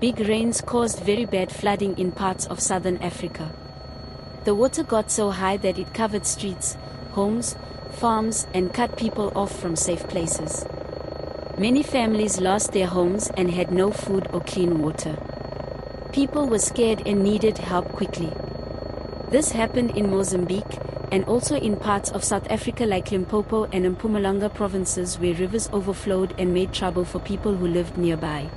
Big rains caused very bad flooding in parts of southern Africa. The water got so high that it covered streets, homes, farms, and cut people off from safe places. Many families lost their homes and had no food or clean water. People were scared and needed help quickly. This happened in Mozambique, and also in parts of South Africa like Limpopo and Mpumalanga provinces where rivers overflowed and made trouble for people who lived nearby.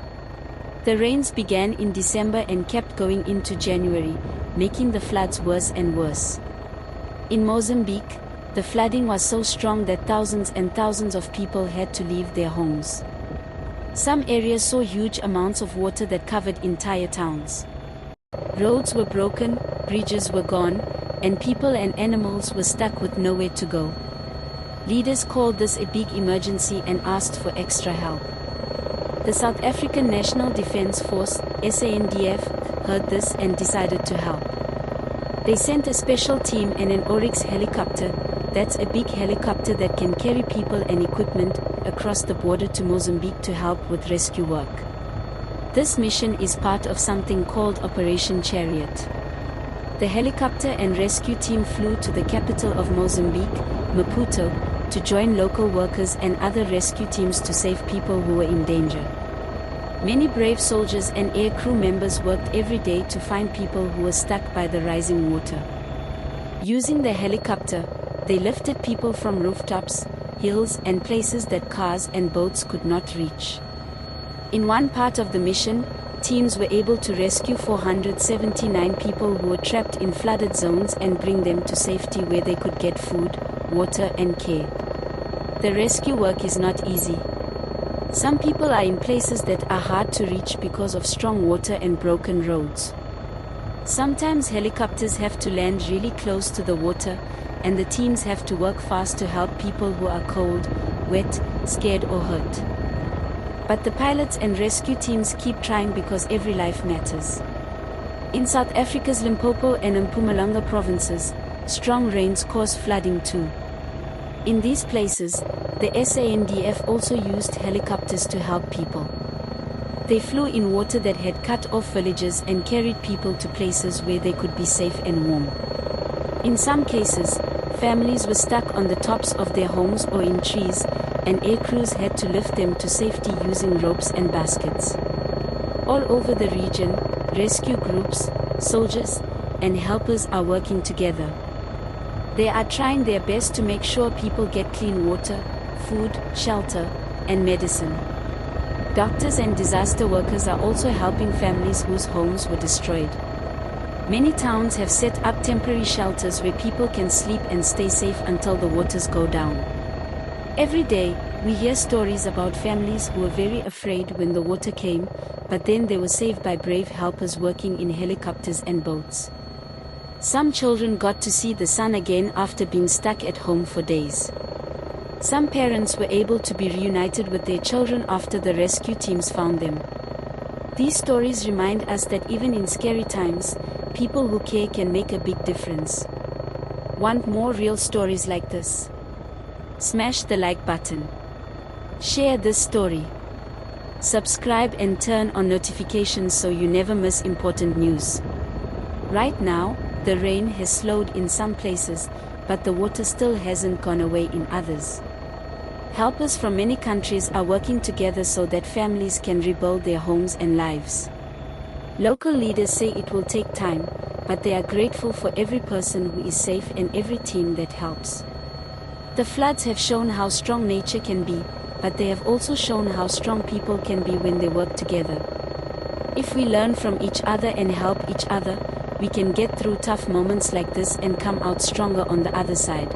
The rains began in December and kept going into January, making the floods worse and worse. In Mozambique, the flooding was so strong that thousands and thousands of people had to leave their homes. Some areas saw huge amounts of water that covered entire towns. Roads were broken, bridges were gone, and people and animals were stuck with nowhere to go. Leaders called this a big emergency and asked for extra help. The South African National Defence Force, SANDF, heard this and decided to help. They sent a special team and an Oryx helicopter, that's a big helicopter that can carry people and equipment, across the border to Mozambique to help with rescue work. This mission is part of something called Operation Chariot. The helicopter and rescue team flew to the capital of Mozambique, Maputo, to join local workers and other rescue teams to save people who were in danger. Many brave soldiers and air crew members worked every day to find people who were stuck by the rising water. Using the helicopter, they lifted people from rooftops, hills and places that cars and boats could not reach. In one part of the mission, teams were able to rescue 479 people who were trapped in flooded zones and bring them to safety where they could get food, water and care. The rescue work is not easy. Some people are in places that are hard to reach because of strong water and broken roads. Sometimes helicopters have to land really close to the water, and the teams have to work fast to help people who are cold, wet, scared or hurt. But the pilots and rescue teams keep trying because every life matters. In South Africa's Limpopo and Mpumalanga provinces, strong rains cause flooding too. In these places, the SANDF also used helicopters to help people. They flew in water that had cut off villages and carried people to places where they could be safe and warm. In some cases, families were stuck on the tops of their homes or in trees, and air crews had to lift them to safety using ropes and baskets. All over the region, rescue groups, soldiers, and helpers are working together. They are trying their best to make sure people get clean water, food, shelter, and medicine. Doctors and disaster workers are also helping families whose homes were destroyed. Many towns have set up temporary shelters where people can sleep and stay safe until the waters go down. Every day, we hear stories about families who were very afraid when the water came, but then they were saved by brave helpers working in helicopters and boats. Some children got to see the sun again after being stuck at home for days. Some parents were able to be reunited with their children after the rescue teams found them. These stories remind us that even in scary times, people who care can make a big difference. Want more real stories like this? Smash the like button. Share this story. Subscribe and turn on notifications so you never miss important news. Right now, the rain has slowed in some places, but the water still hasn't gone away in others. Helpers from many countries are working together so that families can rebuild their homes and lives. Local leaders say it will take time, but they are grateful for every person who is safe and every team that helps. The floods have shown how strong nature can be, but they have also shown how strong people can be when they work together. If we learn from each other and help each other, we can get through tough moments like this and come out stronger on the other side.